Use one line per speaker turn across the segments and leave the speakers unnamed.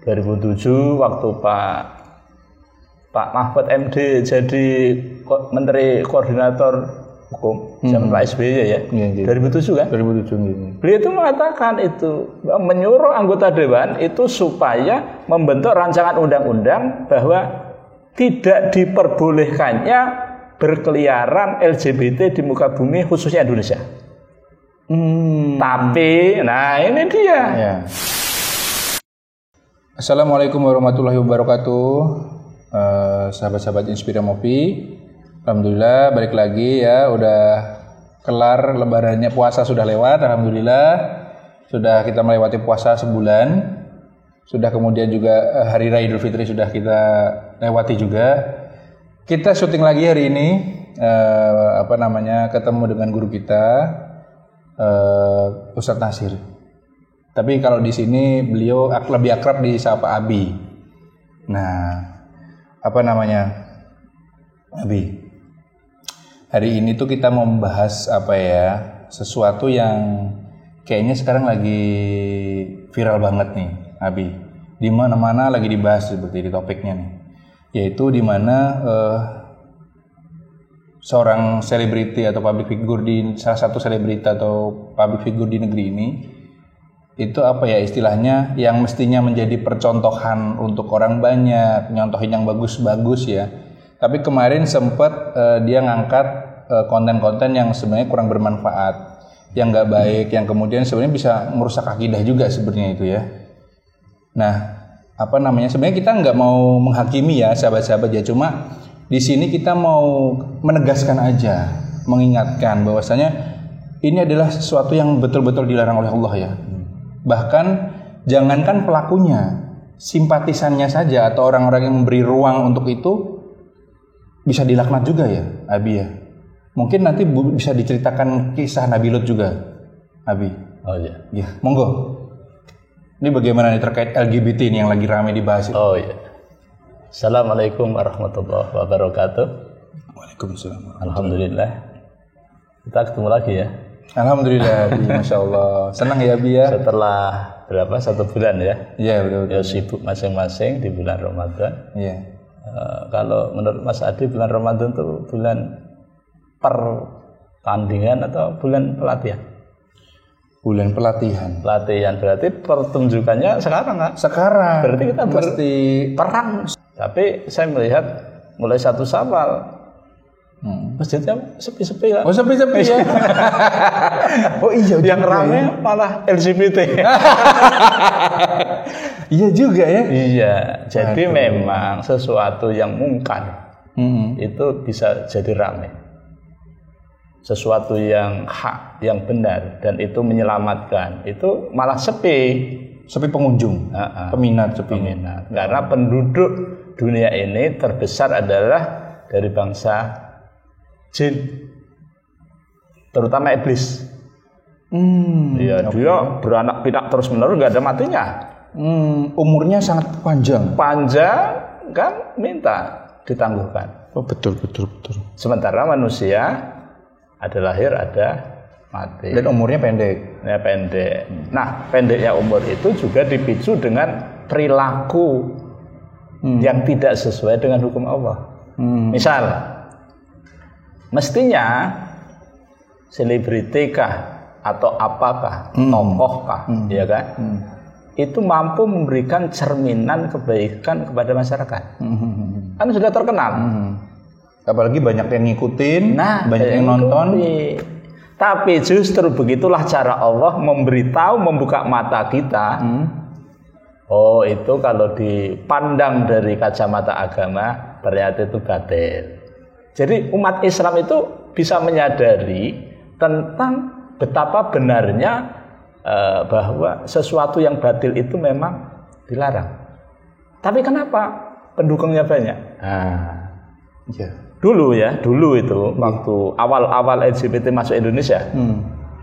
2007 waktu Pak Mahfud MD jadi Menteri Koordinator Hukum zaman Pak SBY ya. 2007 kan?
2007.
Beliau itu mengatakan itu menyuruh anggota dewan itu supaya membentuk rancangan undang-undang bahwa tidak diperbolehkannya berkeliaran LGBT di muka bumi khususnya Indonesia. Tapi, nah ini dia.
Ya. Assalamualaikum warahmatullahi wabarakatuh, sahabat-sahabat Inspira Mopi. Alhamdulillah balik lagi ya, udah kelar lebarannya, puasa sudah lewat. Alhamdulillah sudah kita melewati puasa sebulan. Sudah kemudian juga hari raya Idul Fitri sudah kita lewati juga. Kita syuting lagi hari ini, ketemu dengan guru kita, Ustadz Nasir. Tapi kalau di sini beliau lebih akrab disapa Abi. Nah, Abi. Hari ini tuh kita mau membahas sesuatu yang kayaknya sekarang lagi viral banget nih, Abi. Di mana-mana lagi dibahas seperti di topiknya nih. Yaitu di mana seorang selebriti atau public figure salah satu selebriti atau public figure di negeri ini itu istilahnya yang mestinya menjadi percontohan untuk orang banyak, nyontohin yang bagus-bagus ya. Tapi kemarin sempat dia ngangkat konten-konten yang sebenarnya kurang bermanfaat, yang nggak baik, yang kemudian sebenarnya bisa merusak akidah juga sebenarnya itu ya. Nah, sebenarnya kita nggak mau menghakimi ya sahabat-sahabat ya, cuma di sini kita mau menegaskan aja, mengingatkan bahwasanya ini adalah sesuatu yang betul-betul dilarang oleh Allah ya. Bahkan jangankan pelakunya, simpatisannya saja atau orang-orang yang memberi ruang untuk itu bisa dilaknat juga ya, Abi ya. Mungkin nanti bisa diceritakan kisah Nabi Lut juga, Abi.
Oh iya.
Ya, monggo. Ini bagaimana nih terkait LGBT ini yang lagi ramai dibahas itu?
Oh iya. Assalamualaikum warahmatullahi wabarakatuh.
Waalaikumsalam.
Alhamdulillah. Kita ketemu lagi ya.
Alhamdulillah, Abi. Masya Allah. Senang ya, Abi ya.
Setelah berapa? 1 bulan ya?
Iya, betul.
Ya sibuk masing-masing di bulan Ramadan.
Iya.
Kalau menurut Mas Adi bulan Ramadan itu bulan pertandingan atau bulan pelatihan?
Bulan pelatihan.
Pelatihan berarti pertunjukannya sekarang kan?
Sekarang.
Berarti kita
mesti
perang. Tapi saya melihat mulai 1 Syawal masjidnya sepi-sepi kan?
Oh sepi-sepi ya. Oh iya.
Yang ramai ya. Malah LGBT.
Iya juga ya.
Iya. Jadi memang sesuatu yang mungkar itu bisa jadi ramai. Sesuatu yang hak, yang benar dan itu menyelamatkan, itu malah sepi pengunjung, peminat. Karena penduduk dunia ini terbesar adalah dari bangsa jin, terutama iblis. Dia beranak pinak terus menerus, nggak ada matinya.
Umurnya sangat panjang
Kan minta ditangguhkan.
Oh betul.
Sementara manusia ada lahir, ada mati.
Dan umurnya pendek.
Ya pendek. Nah, pendeknya umur itu juga dipicu dengan perilaku yang tidak sesuai dengan hukum Allah. Misal, mestinya selebritikah atau apakah, tokohkah, ya kan? Itu mampu memberikan cerminan kebaikan kepada masyarakat. Kan sudah terkenal.
Apalagi banyak yang ngikutin, banyak yang nonton.
Tapi justru begitulah cara Allah memberitahu, membuka mata kita. Oh itu kalau dipandang dari kacamata agama ternyata itu batil. Jadi umat Islam itu bisa menyadari tentang betapa benarnya bahwa sesuatu yang batil itu memang dilarang. Tapi kenapa pendukungnya banyak?
Ya.
Dulu itu waktu awal-awal LGBT masuk Indonesia,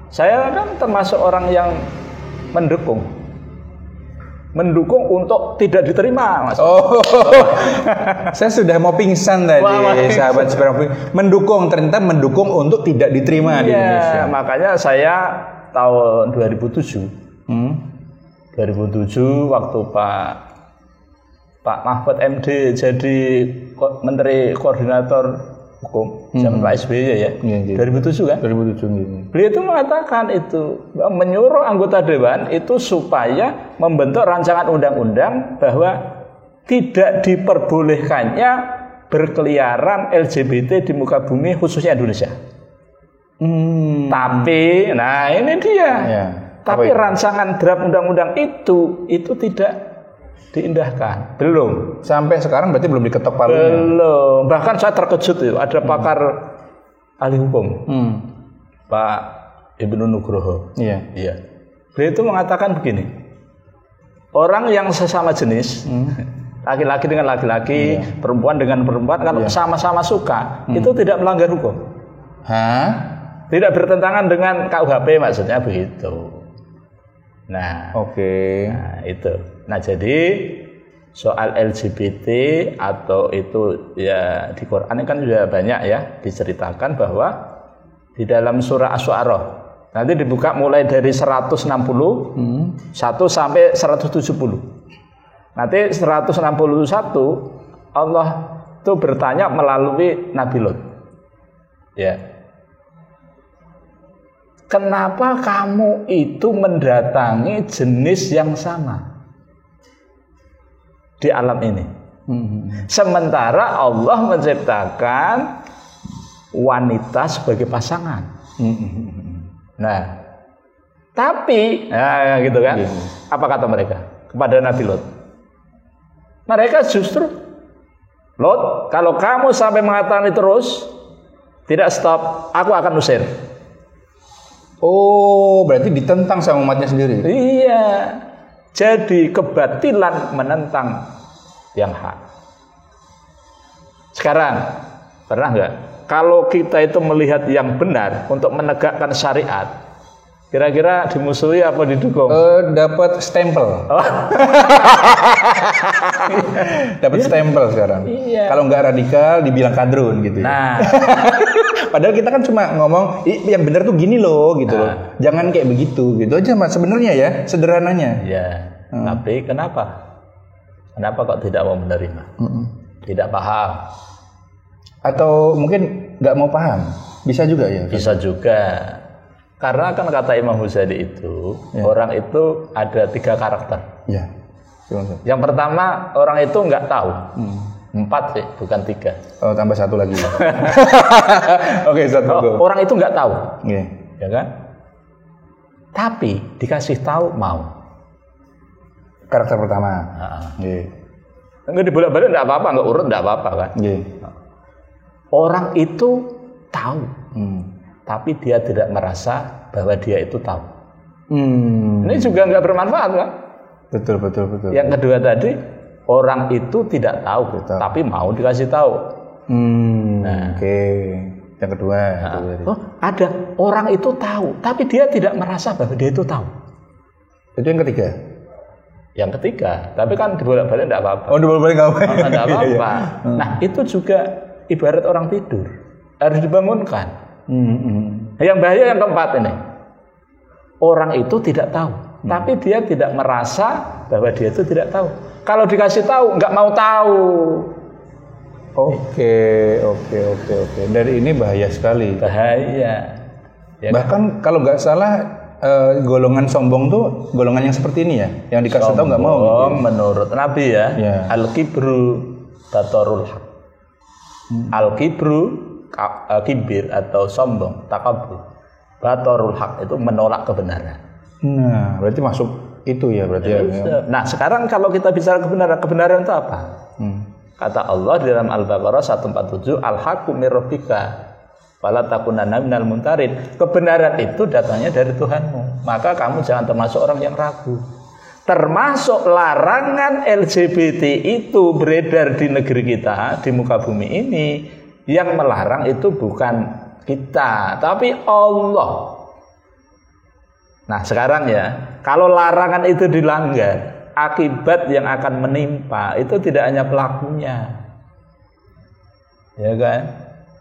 saya kan termasuk orang yang mendukung untuk tidak diterima, Mas.
Saya sudah mau pingsan tadi, sahabat Inspira. Ternyata mendukung untuk tidak diterima di Indonesia.
Makanya saya tahun 2007 waktu Pak Pak Mahfud MD jadi Menteri Koordinator Hukum zaman Pak SBY ya, 2007 kan?
2007.
Beliau itu mengatakan itu menyuruh anggota dewan itu supaya membentuk rancangan undang-undang bahwa tidak diperbolehkannya berkeliaran LGBT di muka bumi khususnya Indonesia. Tapi, nah ini dia.
Ya.
Tapi rancangan draft undang-undang itu tidak diindahkan. Belum.
Sampai sekarang berarti belum diketok palunya.
Belum. Bahkan saya terkejut itu ada pakar ahli hukum, Pak Ibnu Nugroho.
Iya.
Beliau itu mengatakan begini. Orang yang sesama jenis, laki-laki dengan laki-laki, perempuan dengan perempuan, kalau sama-sama suka, itu tidak melanggar hukum.
Hah?
Tidak bertentangan dengan KUHP maksudnya begitu. Nah, nah itu. Nah, jadi soal LGBT atau itu ya di Quran ini kan juga banyak ya diceritakan bahwa di dalam surah Asy-Syu'ara nanti dibuka mulai dari 161 sampai 170. Nanti 161 Allah itu bertanya melalui Nabi Lot. Ya. Kenapa kamu itu mendatangi jenis yang sama di alam ini? Sementara Allah menciptakan wanita sebagai pasangan. Nah, tapi, nah gitu kan? Apa kata mereka kepada Nabi Lot? Mereka justru, Lot, kalau kamu sampai mengatakan itu terus, tidak stop, aku akan usir.
Oh, berarti ditentang sama umatnya sendiri.
Iya. Jadi kebatilan menentang yang hak. Sekarang, pernah nggak? Kalau kita itu melihat yang benar untuk menegakkan syariat, kira-kira dimusuhi apa didukung?
Dapat stempel. Dapat stempel sekarang.
Iya.
Kalau nggak radikal, dibilang kadrun gitu.
Nah.
Padahal kita kan cuma ngomong yang benar tuh gini loh gitu loh. Jangan kayak begitu gitu aja Mas sebenarnya ya, sederhananya.
Ya. Tapi kenapa? Kenapa kok tidak mau menerima? Tidak paham.
Atau mungkin nggak mau paham. Bisa juga ya.
Bisa juga. Karena kan kata Imam Ghazali itu orang itu ada 3 karakter.
Ya.
Yang pertama orang itu nggak tahu. 4 sih, bukan 3.
Oh, tambah 1 lagi. Oke, 1.
Orang itu nggak tahu,
ya
kan? Tapi dikasih tahu mau.
Karakter pertama.
Nggak dibolak-balik nggak apa-apa, nggak urut nggak apa-apa kan? Orang itu tahu, tapi dia tidak merasa bahwa dia itu tahu. Ini juga nggak bermanfaat kan?
Betul.
Yang kedua tadi, orang itu tidak tahu, tapi mau dikasih tahu.
Yang kedua.
Ada orang itu tahu, tapi dia tidak merasa bahwa dia itu tahu.
Itu yang ketiga.
Yang ketiga, tapi kan dibolak-balik tidak apa-apa.
Oh, dibolak-balik nggak apa-apa.
Tidak apa-apa. Nah, itu juga ibarat orang tidur, harus dibangunkan. Yang bahaya yang keempat ini, orang itu tidak tahu, tapi dia tidak merasa bahwa dia itu tidak tahu. Kalau dikasih tahu, nggak mau tahu.
Oke. Dari ini bahaya sekali.
Bahaya. Ya,
bahkan kalau nggak salah, golongan sombong tuh golongan yang seperti ini ya, yang dikasih tahu nggak mau.
Gitu. Menurut Nabi ya. Al-kibru batorul haq. Al-kibru kibir atau sombong, takabur. Batorul haq itu menolak kebenaran.
Nah, berarti masuk itu ya berarti ya.
Nah, sekarang kalau kita bicara kebenaran itu apa? Kata Allah di dalam Al-Baqarah 147, al-haqqu mir rabbika fala takunanna minal mumtarin. Kebenaran itu datangnya dari Tuhanmu. Maka kamu jangan termasuk orang yang ragu. Termasuk larangan LGBT itu beredar di negeri kita, di muka bumi ini. Yang melarang itu bukan kita, tapi Allah. Nah, sekarang ya, kalau larangan itu dilanggar, akibat yang akan menimpa itu tidak hanya pelakunya, ya kan?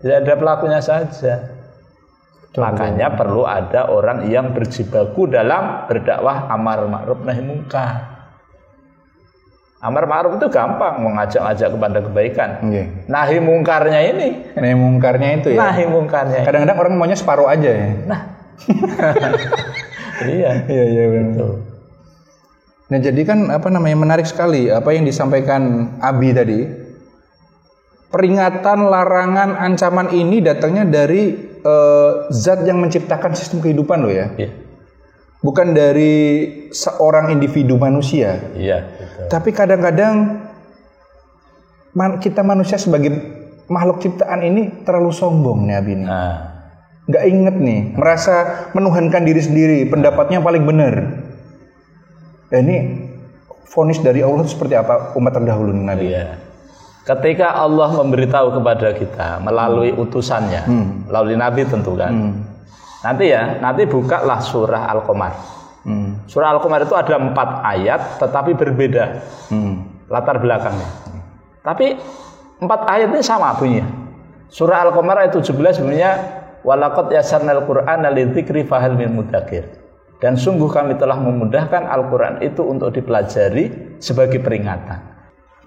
Tidak ada pelakunya saja. Makanya perlu ada orang yang berjibaku dalam berdakwah amar ma'ruf nahi munkar. Amar ma'ruf itu gampang, mengajak-ajak kepada kebaikan. Nahi mungkarnya ini.
Nahi mungkarnya itu ya.
Nahi mungkarnya.
Kadang-kadang orang maunya separuh aja ya.
Nah. Iya
benar. Nah, jadi kan menarik sekali apa yang disampaikan Abi tadi. Peringatan, larangan, ancaman ini datangnya dari zat yang menciptakan sistem kehidupan loh ya. Iya. Bukan dari seorang individu manusia.
Iya, betul.
Tapi kadang-kadang kita manusia sebagai makhluk ciptaan ini terlalu sombong nih Abi nih. Nggak inget nih, merasa menuhankan diri sendiri, pendapatnya paling benar. Ini vonis dari Allah seperti apa umat terdahulu nih Nabi?
Iya. Ketika Allah memberitahu kepada kita melalui utusannya, melalui Nabi tentu kan. Nanti bukalah surah Al-Qamar. Surah Al-Qamar itu ada 4 ayat tetapi berbeda latar belakangnya. Tapi 4 ayat ini sama bunyinya. Surah Al-Qamar ayat 17 bunyinya walaqad yassarnal Qur'ana lidzikri fahal min mudzakir. Dan sungguh kami telah memudahkan Al-Qur'an itu untuk dipelajari sebagai peringatan.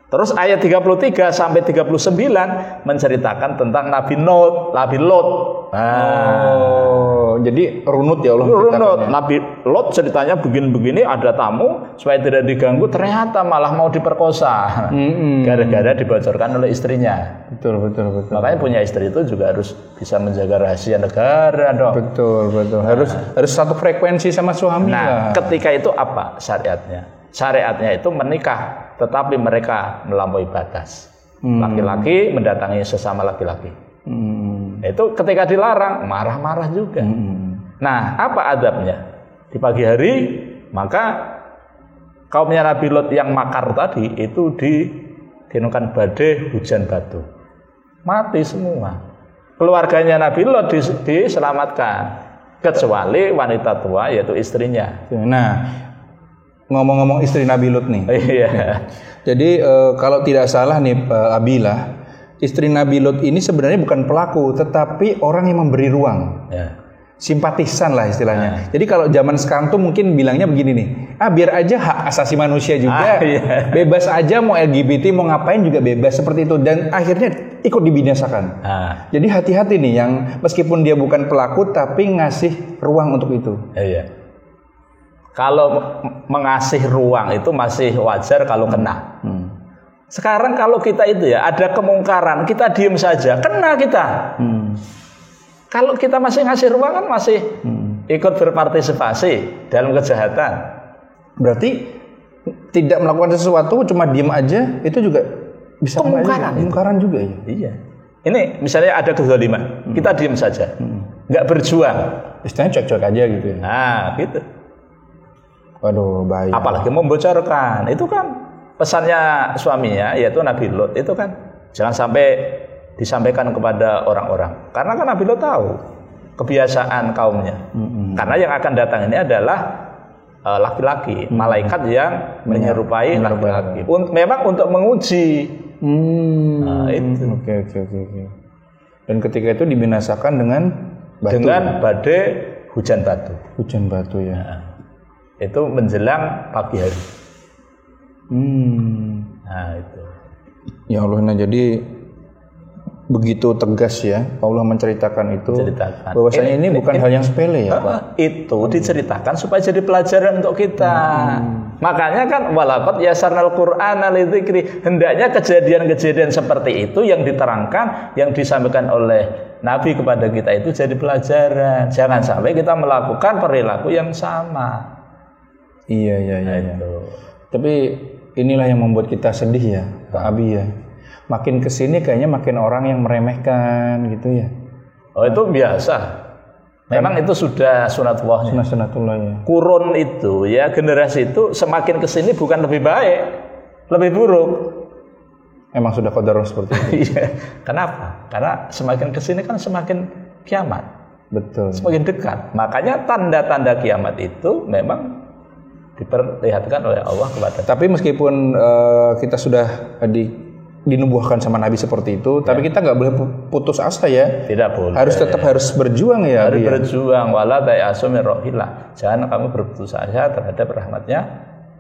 Terus ayat 33 sampai 39 menceritakan tentang Nabi Lot.
Jadi runut ya Allah.
Runut. Nabi Lot ceritanya begini-begini, ada tamu supaya tidak diganggu, ternyata malah mau diperkosa. Gara-gara dibocorkan oleh istrinya.
Betul.
Makanya punya istri itu juga harus bisa menjaga rahasia negara dong.
Betul. Harus satu frekuensi sama suami.
Nah, ketika itu apa syariatnya? Syariatnya itu menikah, tetapi mereka melampaui batas. Laki-laki mendatangi sesama laki-laki. Itu ketika dilarang, marah-marah juga. Nah, apa adabnya? Di pagi hari, maka kaumnya Nabi Lot yang makar tadi itu ditinukan badai hujan batu. Mati semua. Keluarganya Nabi Lot diselamatkan. Kecuali wanita tua, yaitu istrinya.
Nah, ngomong-ngomong istri Nabi Lut nih.
Iya.
Jadi kalau tidak salah nih Abilah, istri Nabi Lut ini sebenarnya bukan pelaku, tetapi orang yang memberi ruang.
Ya.
Simpatisan lah istilahnya. Jadi kalau zaman sekarang tuh mungkin bilangnya begini nih, biar aja hak asasi manusia juga, bebas aja mau LGBT mau ngapain juga bebas seperti itu, dan akhirnya ikut dibinasakan. Jadi hati-hati nih yang meskipun dia bukan pelaku tapi ngasih ruang untuk itu.
Iya. Kalau mengasih ruang itu masih wajar kalau kena. Sekarang kalau kita itu ya ada kemungkaran, kita diem saja, kena kita. Kalau kita masih ngasih ruang kan masih ikut berpartisipasi dalam kejahatan.
Berarti tidak melakukan sesuatu, cuma diem aja, itu juga bisa kemungkaran juga ya.
Iya. Ini misalnya ada kezaliman, kita diem saja, nggak berjuang.
Istilahnya cuek-cuek aja gitu ya.
Nah, gitu.
Waduh, bahaya.
Apalagi membocorkan. Itu kan pesannya suaminya, yaitu Nabi Lot. Itu kan jangan sampai disampaikan kepada orang-orang. Karena kan Nabi Lot tahu kebiasaan kaumnya. Karena yang akan datang ini adalah laki-laki, malaikat yang menyerupai laki-laki. Memang untuk menguji. Nah, itu.
Oke. Dan ketika itu dibinasakan dengan batu.
Dengan badai hujan batu.
Hujan batu ya.
Nah, itu menjelang pagi hari. Nah, itu. Ya
Allah, nah jadi begitu tegas ya Allah menceritakan itu. Bahwasanya ini bukan hal yang sepele ya Pak.
Itu diceritakan supaya jadi pelajaran untuk kita. Makanya kan walaqad yassarnal Qur'ana lidzikri. Hendaknya kejadian-kejadian seperti itu yang diterangkan, yang disampaikan oleh Nabi kepada kita itu jadi pelajaran. Jangan sampai kita melakukan perilaku yang sama.
Iya. Tapi inilah yang membuat kita sedih ya, Pak Abi ya. Makin kesini kayaknya makin orang yang meremehkan gitu ya.
Oh, itu biasa. Memang itu sudah sunatullahnya.
Sunatullah ya.
Kurun itu ya, generasi itu semakin kesini bukan lebih baik, lebih buruk.
Emang sudah qadar seperti itu.
Iya. Kenapa? Karena semakin kesini kan semakin kiamat.
Betul.
Semakin dekat. Makanya tanda-tanda kiamat itu memang diperlihatkan oleh Allah kepada.
Tapi meskipun kita sudah dinubuhkan sama Nabi seperti itu, tapi kita nggak boleh putus asa ya.
Tidak boleh.
Harus berjuang ya.
Harus berjuang. Wala ta'asu min rohillah. Jangan kamu berputus asa terhadap rahmatnya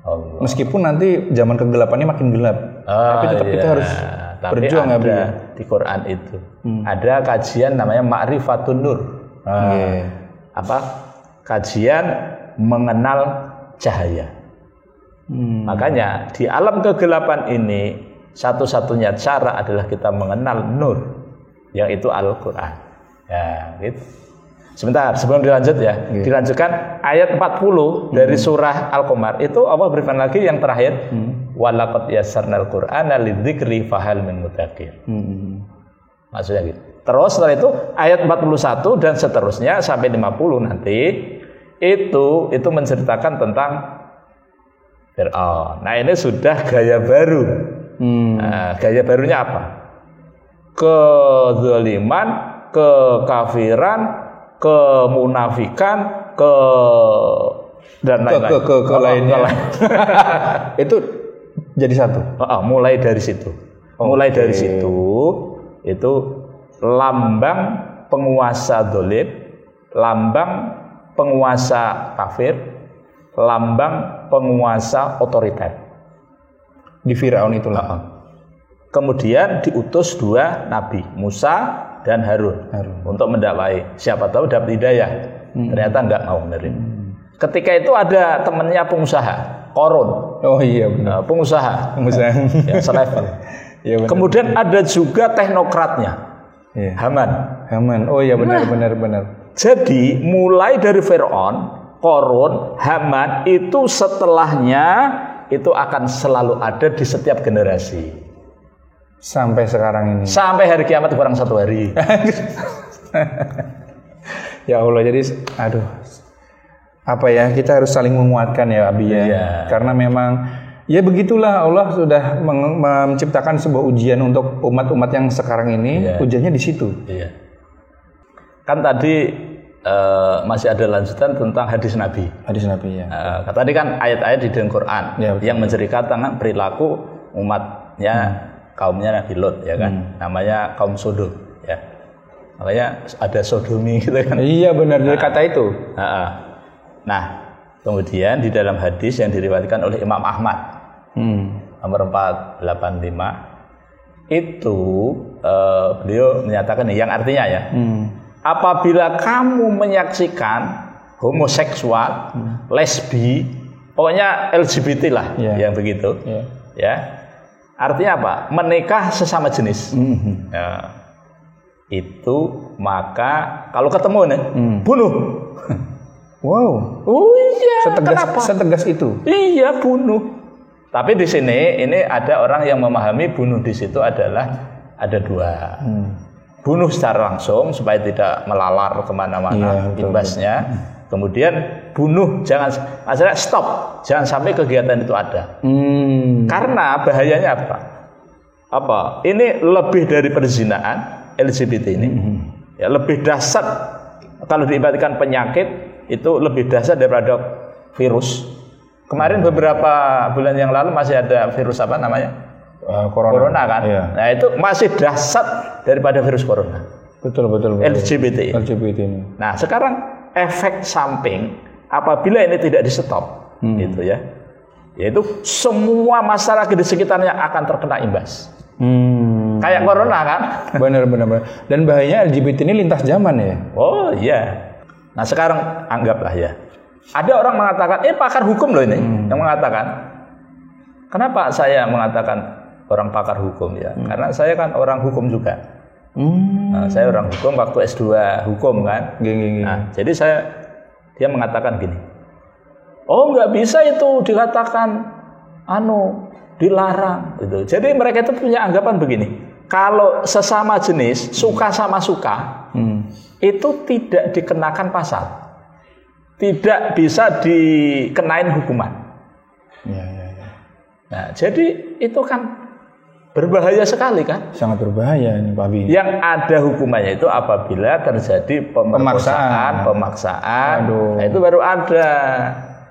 Allah.
Meskipun nanti zaman kegelapannya makin gelap, tapi tetap kita harus berjuang ya,
ada di Quran itu. Ada kajian namanya Ma'rifatun Nur. Apa? Kajian mengenal cahaya. Makanya di alam kegelapan ini satu-satunya cara adalah kita mengenal nur, yang itu Al-Quran. Ya, gitu. Sebentar, sebelum dilanjut ya, dilanjutkan ayat 40 dari surah Al-Qamar. Itu Allah berikan lagi yang terakhir, walaqad yassarnal Qur'ana lidzikri fahal min mudzakir. Maksudnya gitu. Terus setelah itu ayat 41 dan seterusnya sampai 50 nanti itu menceritakan tentang Fir'aun. Nah, ini sudah gaya baru. Nah, gaya barunya apa? Kezaliman, kekafiran, kemunafikan, dan lainnya.
Itu jadi satu.
Mulai dari situ. Mulai dari situ itu lambang penguasa dolim, lambang penguasa kafir, lambang penguasa otoriter.
Di Firaun itulah.
Kemudian diutus dua nabi, Musa dan Harun untuk mendakwai. Siapa tahu dapat hidayah. Ternyata enggak mau menerima. Ketika itu ada temannya pengusaha, Korun.
Oh iya benar.
Pengusaha. Ya, selevel.
Ya,
kemudian ada juga teknokratnya, Haman. Oh iya benar. Jadi mulai dari Fir'aun, Korun, Haman itu setelahnya itu akan selalu ada di setiap generasi.
Sampai sekarang ini.
Sampai hari kiamat kurang 1 hari.
Ya Allah, jadi apa ya, kita harus saling menguatkan ya Abi ya.
Iya.
Karena memang ya begitulah, Allah sudah menciptakan sebuah ujian untuk umat-umat yang sekarang ini. Iya. Ujiannya di situ. Iya.
Kan tadi masih ada lanjutan tentang hadis Nabi.
Hadis Nabi ya.
Tadi kan ayat-ayat di dalam Quran yang menceritakan perilaku umatnya, kaumnya Nabi Lot ya kan. Namanya kaum Sodom ya. Makanya ada sodomi gitu kan.
Iya benar, dari kata itu.
Nah, kemudian di dalam hadis yang diriwayatkan oleh Imam Ahmad nomor 485 itu beliau menyatakan yang artinya ya, apabila kamu menyaksikan homoseksual, lesbi, pokoknya LGBT lah yang begitu, ya artinya apa? Menikah sesama jenis. Ya, itu maka kalau ketemu nih bunuh.
Wow.
Oh iya.
Setegas itu.
Iya, bunuh. Tapi di sini ini ada orang yang memahami bunuh di situ adalah ada dua. Bunuh secara langsung supaya tidak melalar kemana-mana imbasnya. Kemudian bunuh maksudnya stop, jangan sampai kegiatan itu ada. Karena bahayanya apa? Ini lebih dari perzinahan LGBT ini. Ya, lebih dahsyat kalau diibaratkan penyakit. Itu lebih dahsyat daripada virus. Kemarin beberapa bulan yang lalu masih ada virus apa namanya? Corona kan? Iya. Nah itu masih dahsyat daripada virus corona.
Betul.
LGBT
ini.
Nah sekarang efek samping apabila ini tidak di stop, gitu ya, yaitu semua masyarakat di sekitarnya akan terkena imbas. Kayak corona kan?
Benar. Dan bahayanya LGBT ini lintas zaman ya.
Oh iya. Nah sekarang anggaplah ya, ada orang mengatakan, pakar hukum loh ini, yang mengatakan, kenapa saya mengatakan orang pakar hukum ya? Karena saya kan orang hukum juga. Nah, saya orang hukum waktu S2 hukum kan. Nah, jadi dia mengatakan gini, nggak bisa itu dikatakan dilarang gitu. Jadi mereka itu punya anggapan begini, kalau sesama jenis suka sama suka itu tidak dikenakan pasal, tidak bisa dikenain hukuman. Nah, jadi itu kan berbahaya sekali kan?
Sangat berbahaya ini Pak Abi.
Yang ada hukumannya itu apabila terjadi pemaksaan. Nah, itu baru ada.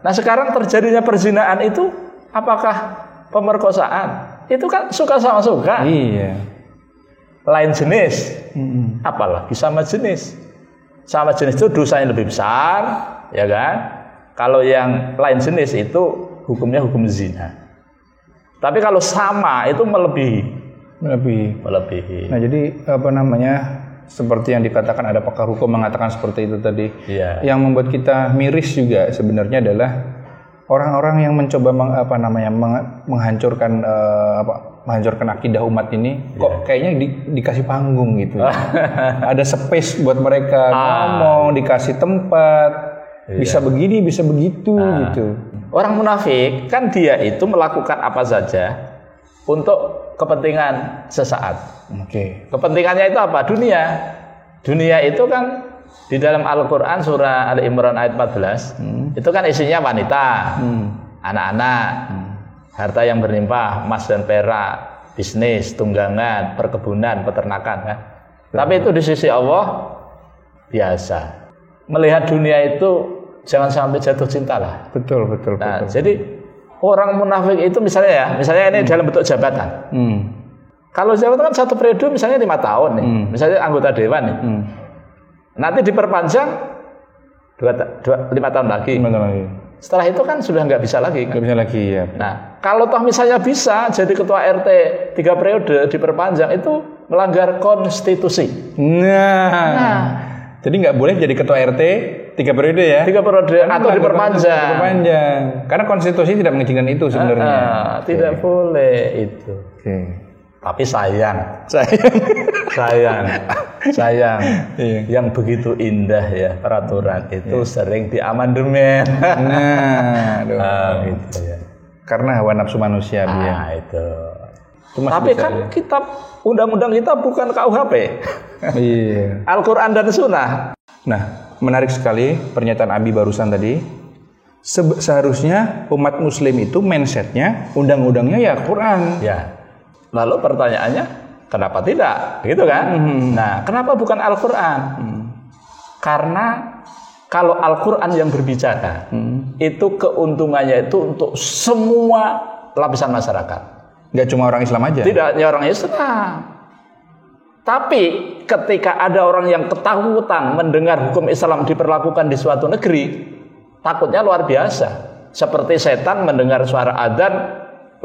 Nah sekarang terjadinya perzinahan itu apakah pemerkosaan? Itu kan suka sama suka.
Iya.
Lain jenis, apalagi sama jenis. Sama jenis itu dosanya lebih besar, ya kan? Kalau yang lain jenis itu hukumnya hukum zina. Tapi kalau sama itu melebihi.
Nah, jadi seperti yang dikatakan ada pakar hukum mengatakan seperti itu tadi.
Iya.
Yang membuat kita miris juga sebenarnya adalah orang-orang yang mencoba menghancurkan akidah umat ini kok kayaknya dikasih panggung gitu. Ada space buat mereka ngomong, dikasih tempat, bisa begini, bisa begitu gitu.
Orang munafik kan dia itu melakukan apa saja untuk kepentingan sesaat.
Oke.
Kepentingannya itu apa? Dunia. Dunia itu kan di dalam Al-Qur'an surah Ali Imran ayat 14, itu kan isinya wanita, anak-anak, harta yang berlimpah, emas dan perak, bisnis, tunggangan, perkebunan, peternakan kan. Tapi itu di sisi Allah biasa. Melihat dunia itu jangan sampai jatuh cinta lah.
Betul.
Nah, jadi orang munafik itu misalnya ini dalam bentuk jabatan. Kalau jabatan kan satu periode misalnya 5 tahun nih, misalnya anggota dewan nih. Nanti diperpanjang 5 tahun lagi. Setelah itu kan sudah nggak bisa lagi. Kan?
Nggak bisa lagi ya.
Nah, kalau toh misalnya bisa jadi ketua RT 3 periode diperpanjang itu melanggar konstitusi.
Nah. Jadi nggak boleh jadi ketua RT 3 periode ya?
3 periode atau diperpanjang.
Karena konstitusi tidak mengizinkan itu sebenarnya.
Tidak boleh itu. Tapi sayang. Iya. Yang begitu indah ya peraturan itu sering diamandemen.
Gitu ya. Karena hawa nafsu manusia
itu. Tapi kan kitab undang-undang kita bukan KUHP.
Iya.
Al-Quran dan Sunnah.
Nah, menarik sekali pernyataan Abi barusan tadi. Seharusnya umat Muslim itu mindsetnya, undang-undangnya ya Quran.
Ya. Lalu pertanyaannya, kenapa tidak? Gitu kan? Nah, kenapa bukan Al-Quran? Karena kalau Al-Quran yang berbicara, itu keuntungannya itu untuk semua lapisan masyarakat.
Nggak cuma orang Islam aja?
Tidak hanya orang Islam. Tapi ketika ada orang yang ketakutan mendengar hukum Islam diperlakukan di suatu negeri, takutnya luar biasa. Seperti setan mendengar suara adzan,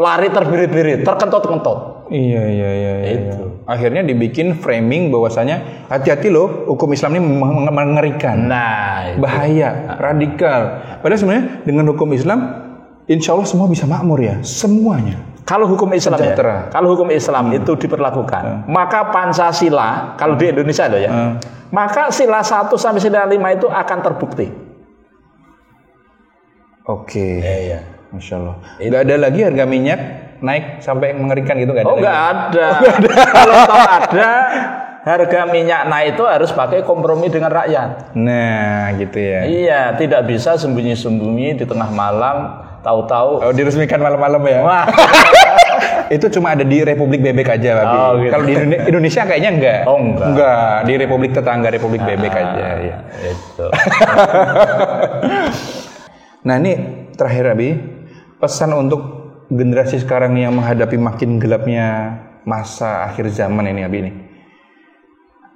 lari terbirit-birit, terkentut-kentut.
Iya. Itu. Akhirnya dibikin framing bahwasanya hati-hati loh, hukum Islam ini mengerikan.
Nah,
bahaya, radikal. Padahal sebenarnya dengan hukum Islam, insya Allah semua bisa makmur ya, semuanya.
Kalau hukum Islam kalau hukum Islam itu diperlakukan, maka Pancasila kalau di Indonesia loh ya, maka sila 1 sampai sila 5 itu akan terbukti.
Oke.
Iya.
Masya Allah. Nggak ada lagi harga minyak naik sampai mengerikan gitu nggak ada?
Nggak ada. Kalau ada harga minyak naik itu harus pakai kompromi dengan rakyat.
Nah, gitu ya.
Iya, tidak bisa sembunyi-sembunyi di tengah malam. Tahu-tahu
diresmikan malam-malam ya.
Wah.
Itu cuma ada di Republik Bebek aja, Babi.
Gitu.
Kalau di Indonesia kayaknya enggak. Enggak, di Republik tetangga Republik Bebek aja ya.
Itu.
Nah, ini terakhir Abi, pesan untuk generasi sekarang yang menghadapi makin gelapnya masa akhir zaman ini Abi ini.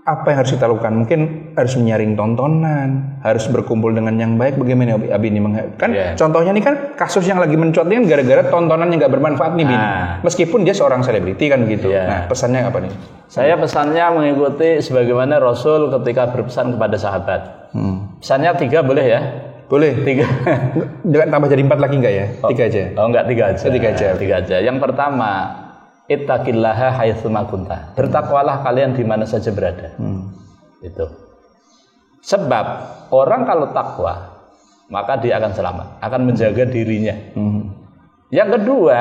Apa yang harus kita lakukan? Mungkin harus menyaring tontonan, harus berkumpul dengan yang baik. Bagaimana Abi ini kan? Contohnya ini kan kasus yang lagi mencuat ini kan gara-gara tontonan yang nggak bermanfaat nih, Bin. Meskipun dia seorang selebriti kan gitu. Nah, pesannya apa nih?
Saya pesannya mengikuti sebagaimana Rasul ketika berpesan kepada sahabat. Pesannya 3 boleh ya?
Boleh.
3.
Jangan tambah jadi 4 lagi nggak ya? 3 aja.
Enggak, 3 aja.
3 aja.
Yang pertama, ittaqillaha haitsuma kunta. Bertakwalah kalian di mana saja berada. Itu. Sebab orang kalau takwa, maka dia akan selamat, akan menjaga dirinya. Yang kedua,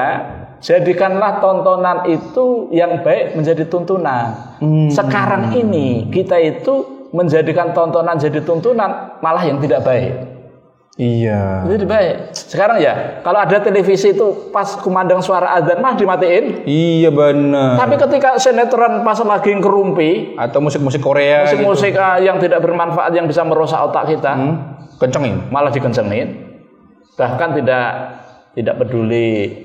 jadikanlah tontonan itu yang baik menjadi tuntunan. Sekarang ini kita itu menjadikan tontonan jadi tuntunan malah yang tidak baik.
Iya.
Jadi baik. Sekarang ya, kalau ada televisi itu pas kumandang suara adzan mah dimatiin.
Iya benar.
Tapi ketika sinetron pas lagi ngerumpi
atau musik-musik Korea,
musik-musik yang tidak bermanfaat yang bisa merusak otak kita,
kencengin,
malah dikencengin. Bahkan tidak peduli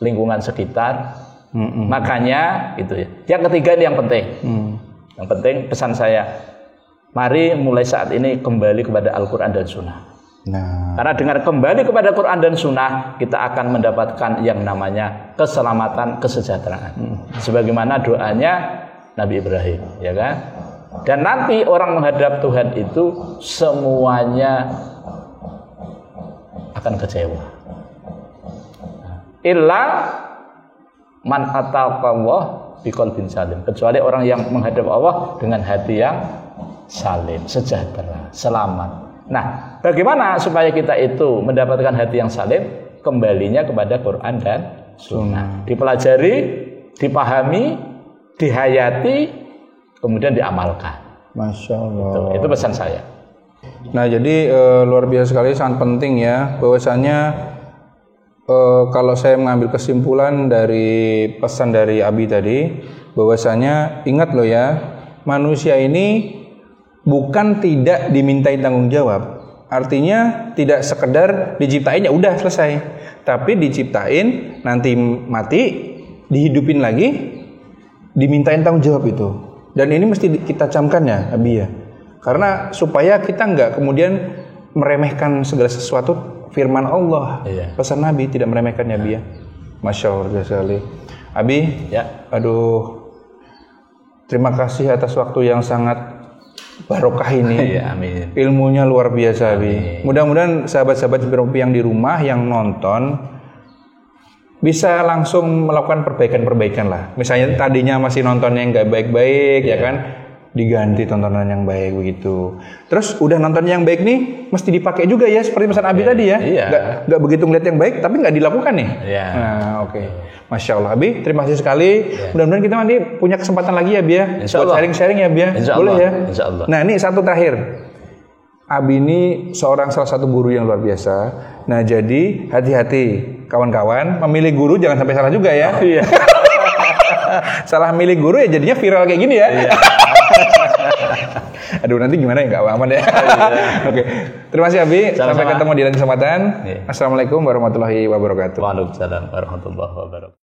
lingkungan sekitar. Makanya itu ya. Yang ketiga ini yang penting. Yang penting pesan saya, mari mulai saat ini kembali kepada Al-Quran dan Sunnah.
Nah,
Karena dengan kembali kepada Quran dan Sunnah, kita akan mendapatkan yang namanya keselamatan, kesejahteraan. Sebagaimana doanya Nabi Ibrahim, ya kan? Dan nanti orang menghadap Tuhan itu semuanya akan kecewa. Illa man ataqallah biqalbin salim. Kecuali orang yang menghadap Allah dengan hati yang salim, sejahtera, selamat. Nah, bagaimana supaya kita itu mendapatkan hati yang salim? Kembalinya kepada Quran dan Sunnah. Dipelajari, dipahami, dihayati, kemudian diamalkan.
Masya Allah.
Itu pesan saya.
Nah, jadi luar biasa sekali, sangat penting ya, bahwasanya kalau saya mengambil kesimpulan dari pesan dari Abi tadi, bahwasanya ingat loh ya, manusia ini bukan tidak dimintai tanggung jawab. Artinya tidak sekedar diciptain ya udah selesai. Tapi diciptain, nanti mati, dihidupin lagi, dimintain tanggung jawab itu. Dan ini mesti kita camkan ya, Abi ya. Karena supaya kita nggak kemudian meremehkan segala sesuatu firman Allah.
Iya.
Pesan Nabi tidak meremehkan ya, Abi ya. Masya Allah sekali. Abi,
Ya.
aduh, terima kasih atas waktu yang sangat barokah ini.
Ya, amin.
Ilmunya luar biasa, Abi. Mudah-mudahan sahabat-sahabat yang di rumah yang nonton bisa langsung melakukan perbaikan-perbaikan lah. Misalnya tadinya masih nontonnya nggak baik-baik, ya kan? Diganti tontonan yang baik begitu. Terus udah nonton yang baik nih, mesti dipakai juga ya, seperti pesan Abi tadi ya.
Iya.
Nggak begitu ngeliat yang baik, tapi nggak dilakukan nih.
Iya.
Nah, oke. Masya Allah, Abi. Terima kasih sekali. Mudah-mudahan kita nanti punya kesempatan lagi ya, Abi ya.
Insya
Buat
Allah.
sharing-sharing ya, Abi ya.
Insya
Boleh
Allah.
ya.
Insya Allah.
Nah, ini satu terakhir. Abi ini salah satu guru yang luar biasa. Nah, jadi hati-hati kawan-kawan, memilih guru jangan sampai salah juga ya.
Iya.
Salah milih guru ya jadinya viral kayak gini ya.
Iya.
Aduh, nanti gimana ya, nggak aman ya. Oke, terima kasih Abi.
Sama-sama.
Sampai ketemu di lain kesempatan.
Iya.
Assalamualaikum warahmatullahi wabarakatuh.
Waalaikumsalam warahmatullahi wabarakatuh.